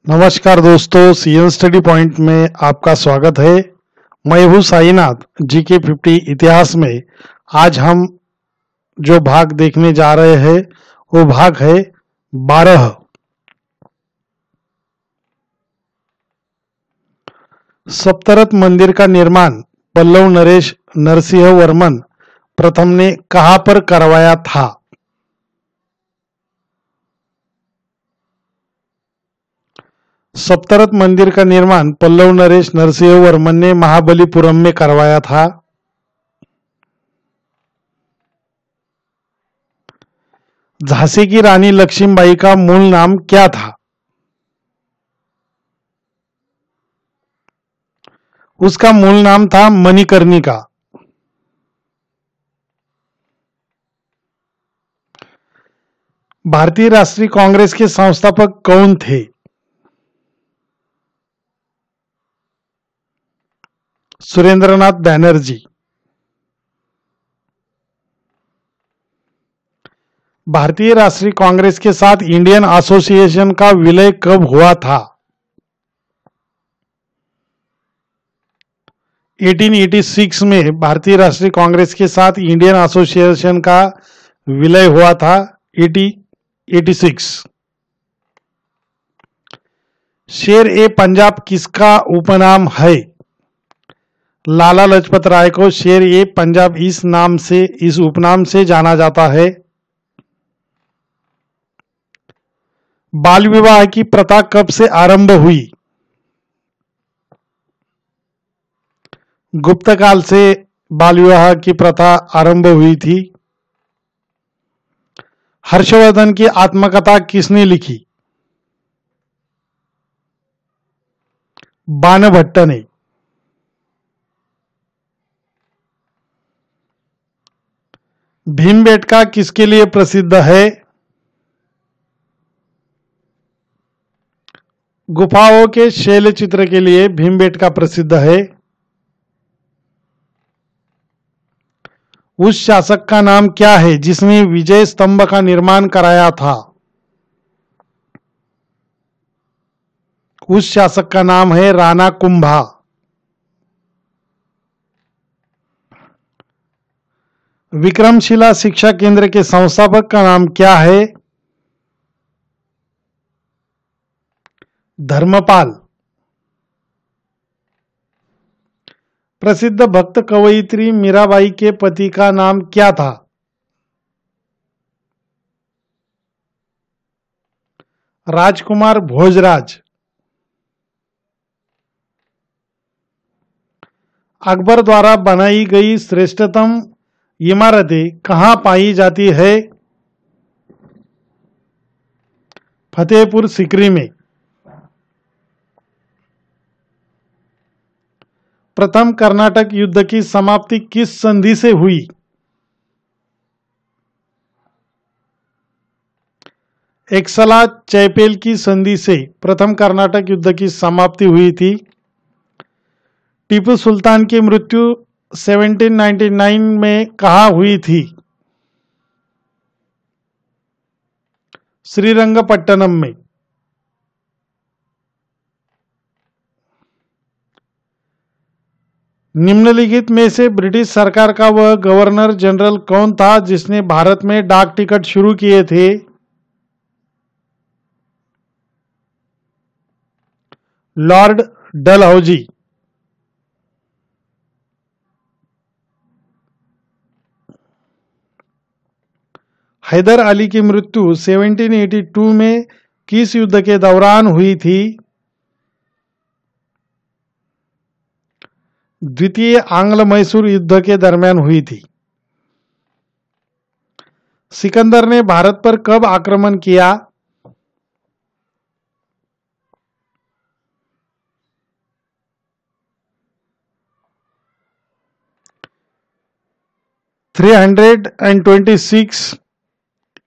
नमस्कार दोस्तों, CN study point में आपका स्वागत है। मैं हूँ साईनाथ। जीके 50 इतिहास में आज हम जो भाग देखने जा रहे हैं वो भाग है 12। सप्तरथ मंदिर का निर्माण पल्लव नरेश नरसिंह वर्मन प्रथम ने कहाँ पर करवाया था? सप्तरथ मंदिर का निर्माण पल्लव नरेश नरसिंह वर्मन ने महाबलीपुरम में करवाया था। झांसी की रानी लक्ष्मीबाई का मूल नाम क्या था? उसका मूल नाम था मणिकर्णिका। भारतीय राष्ट्रीय कांग्रेस के संस्थापक कौन थे? सुरेंद्रनाथ बैनर्जी। भारतीय राष्ट्रीय कांग्रेस के साथ इंडियन एसोसिएशन का विलय कब हुआ था? 1886 में भारतीय राष्ट्रीय कांग्रेस के साथ इंडियन एसोसिएशन का विलय हुआ था। 1886। शेर ए पंजाब किसका उपनाम है? लाला लाजपत राय को शेर ए पंजाब इस उपनाम से जाना जाता है। बाल विवाह की प्रथा कब से आरंभ हुई? गुप्त काल से बाल विवाह की प्रथा आरंभ हुई थी। हर्षवर्धन की आत्मकथा किसने लिखी? बाणभट्ट ने। भीमबेटका किसके लिए प्रसिद्ध है? गुफाओं के शैल चित्र के लिए भीमबेटका प्रसिद्ध है। उस शासक का नाम क्या है जिसने विजय स्तंभ का निर्माण कराया था? उस शासक का नाम है राणा कुंभा। विक्रमशिला शिक्षा केंद्र के संस्थापक का नाम क्या है? धर्मपाल। प्रसिद्ध भक्त कवयित्री मीराबाई के पति का नाम क्या था? राजकुमार भोजराज। अकबर द्वारा बनाई गई श्रेष्ठतम इमारतें कहां पाई जाती है? फतेहपुर सीकरी में। प्रथम कर्नाटक युद्ध की समाप्ति किस संधि से हुई? एक्सला चैपेल की संधि से प्रथम कर्नाटक युद्ध की समाप्ति हुई थी। टीपू सुल्तान की मृत्यु 1799 में कहाँ हुई थी? श्रीरंगपट्टनम में। निम्नलिखित में से ब्रिटिश सरकार का वह गवर्नर जनरल कौन था जिसने भारत में डाक टिकट शुरू किए थे? लॉर्ड डलहौजी। हैदर अली की मृत्यु 1782 में किस युद्ध के दौरान हुई थी? द्वितीय आंग्ल मैसूर युद्ध के दरमियान हुई थी। सिकंदर ने भारत पर कब आक्रमण किया?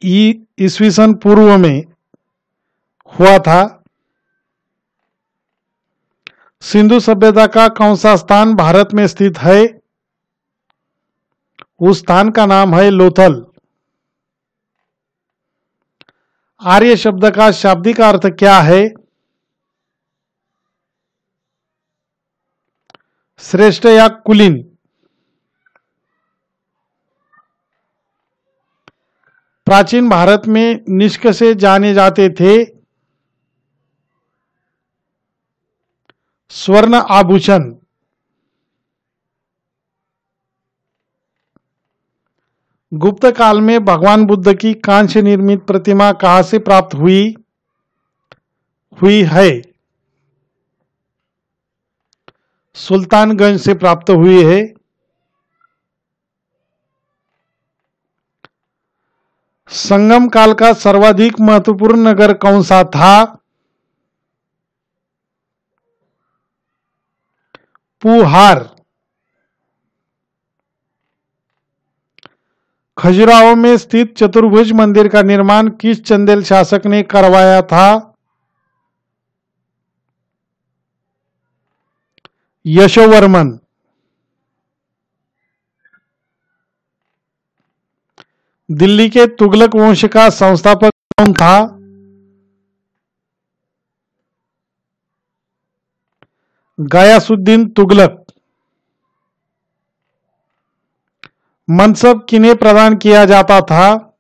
ईस्वी सन पूर्व में हुआ था। सिंधु सभ्यता का कौन सा स्थान भारत में स्थित है? उस स्थान का नाम है लोथल। आर्य शब्द का शाब्दिक अर्थ क्या है? श्रेष्ठ या कुलीन? प्राचीन भारत में निष्क से जाने जाते थे स्वर्ण आभूषण। गुप्त काल में भगवान बुद्ध की कांस्य निर्मित प्रतिमा कहां से प्राप्त हुई है? सुल्तानगंज से प्राप्त हुई है। संगम काल का सर्वाधिक महत्वपूर्ण नगर कौन सा था? पुहार। खजुराहो में स्थित चतुर्भुज मंदिर का निर्माण किस चंदेल शासक ने करवाया था? यशोवर्मन। दिल्ली के तुगलक वंश का संस्थापक कौन था? गयासुद्दीन तुगलक। मनसब किन्हें प्रदान किया जाता था?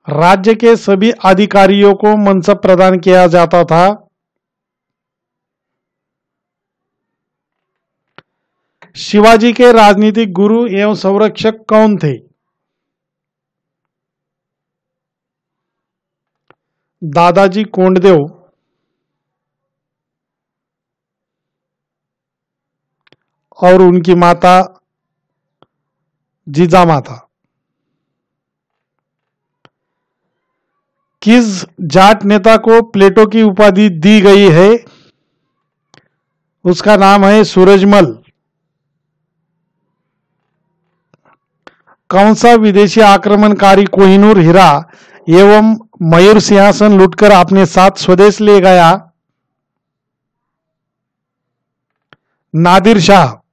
राज्य के सभी अधिकारियों को मनसब प्रदान किया जाता था। शिवाजी के राजनीतिक गुरु एवं संरक्षक कौन थे? दादाजी कोंडदेव और उनकी माता जीजामाता। किस जाट नेता को प्लेटो की उपाधि दी गई है? उसका नाम है सूरजमल। कौन सा विदेशी आक्रमणकारी कोहिनूर हीरा एवं मयूर सिंहासन लूटकर अपने साथ स्वदेश ले गया? नादिर शाह।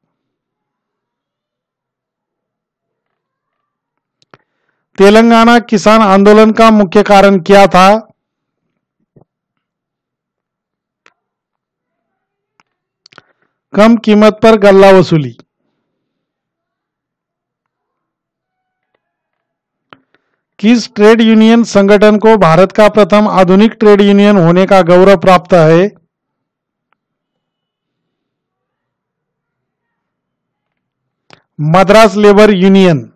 तेलंगाना किसान आंदोलन का मुख्य कारण क्या था? कम कीमत पर गल्ला वसूली। किस ट्रेड यूनियन संगठन को भारत का प्रथम आधुनिक ट्रेड यूनियन होने का गौरव प्राप्त है? Madras labour union.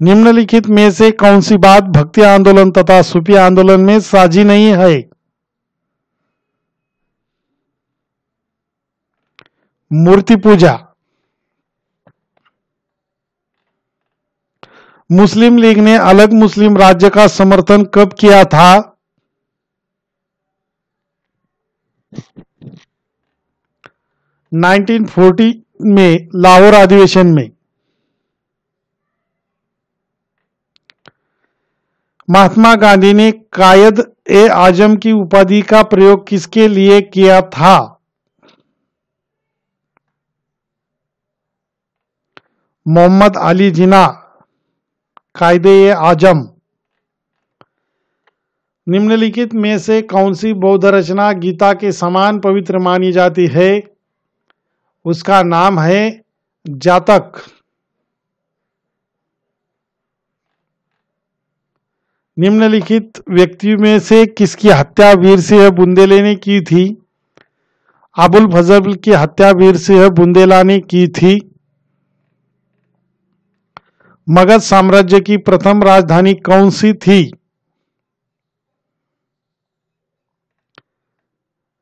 निम्नलिखित में से कौन सी बात भक्ति आंदोलन तथा सूफी आंदोलन में साझी नहीं है? मूर्ति पूजा। मुस्लिम लीग ने अलग मुस्लिम राज्य का समर्थन कब किया था? 1940 में लाहौर अधिवेशन में। महात्मा गांधी ने कायद ए आजम की उपाधि का प्रयोग किसके लिए किया था? मोहम्मद अली जिन्ना। कायदे ए आजम। निम्नलिखित में से कौन सी बौद्ध रचना गीता के समान पवित्र मानी जाती है? उसका नाम है जातक। निम्नलिखित व्यक्तियों में से किसकी हत्या वीर सिंह बुंदेले ने की थी? अबुल फजल की हत्या वीर सिंह बुंदेला ने की थी। मगध साम्राज्य की प्रथम राजधानी कौन सी थी?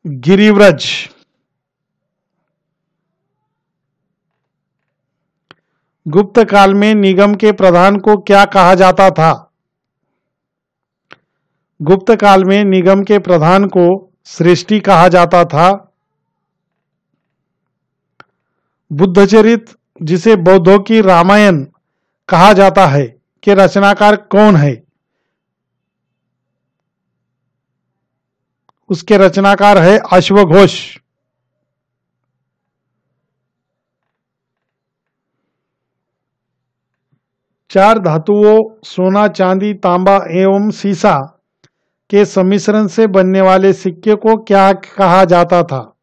गिरिव्रज। गुप्त काल में निगम के प्रधान को क्या कहा जाता था? गुप्त काल में निगम के प्रधान को श्रेष्ठी कहा जाता था। बुद्धचरित, जिसे बौद्धों की रामायण कहा जाता है, के रचनाकार कौन है? उसके रचनाकार है अश्वघोष। चार धातुओं सोना, चांदी, तांबा एवं सीसा के सम्मिश्रण से बनने वाले सिक्के को क्या कहा जाता था?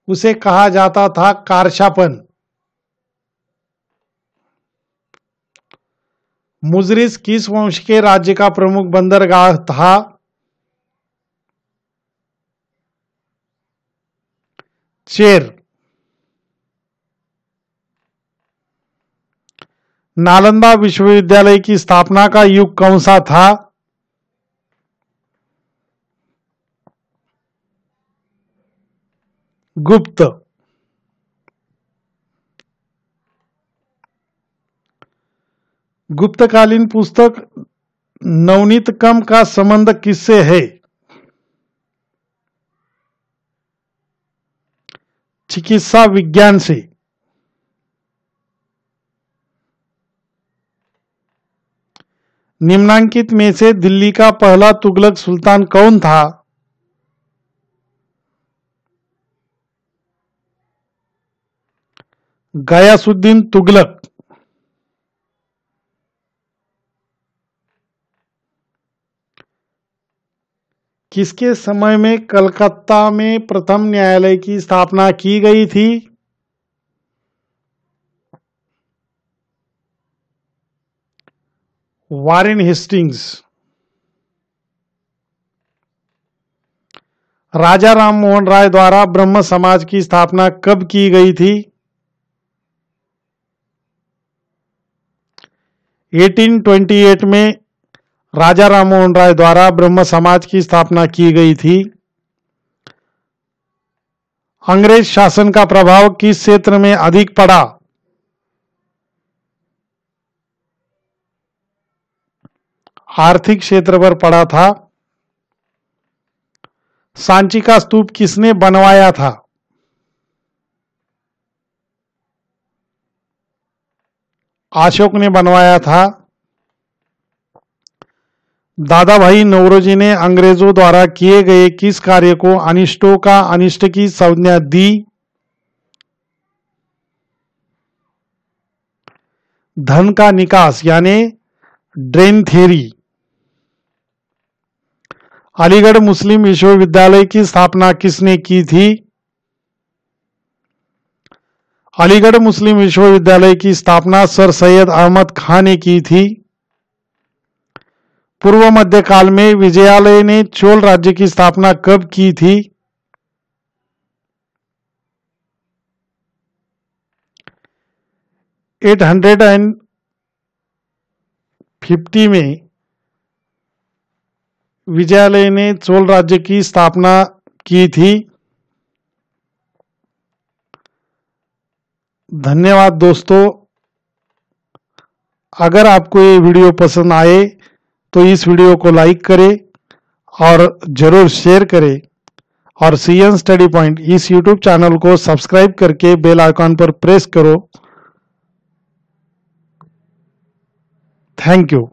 उसे कहा जाता था कारशापन। मुजरिस किस वंश के राज्य का प्रमुख बंदरगाह था? चेर। नालंदा विश्वविद्यालय की स्थापना का युग कौन सा था? गुप्त। गुप्तकालीन पुस्तक नवनीतकम का संबंध किससे है? चिकित्सा विज्ञान से। निम्नांकित में से दिल्ली का पहला तुगलक सुल्तान कौन था? गयासुद्दीन तुगलक। किसके समय में कलकत्ता में प्रथम न्यायालय की स्थापना की गई थी? Warren Hastings. राजा राम मोहन राय द्वारा ब्रह्म समाज की स्थापना कब की गई थी? 1828 में राजा राम मोहन राय द्वारा ब्रह्म समाज की स्थापना की गई थी। अंग्रेज शासन का प्रभाव किस क्षेत्र में अधिक पड़ा? आर्थिक क्षेत्र पर पड़ा था। सांची का स्तूप किसने बनवाया था? अशोक ने बनवाया था। दादा भाई नौरोजी ने अंग्रेजों द्वारा किए गए किस कार्य को अनिष्टों का अनिष्ट की संज्ञा दी? धन का निकास यानी ड्रेन थ्योरी। अलीगढ़ मुस्लिम विश्वविद्यालय की स्थापना किसने की थी? अलीगढ़ मुस्लिम विश्वविद्यालय की स्थापना सर सैयद अहमद खान ने की थी। पूर्व मध्य काल में विजयालय ने चोल राज्य की स्थापना कब की थी? 850 में विजयालय ने चोल राज्य की स्थापना की थी। धन्यवाद दोस्तों। अगर आपको ये वीडियो पसंद आए तो इस वीडियो को लाइक करें और जरूर शेयर करें और सीएन स्टडी पॉइंट इस यूट्यूब चैनल को सब्सक्राइब करके बेल आइकॉन पर प्रेस करो। Thank you.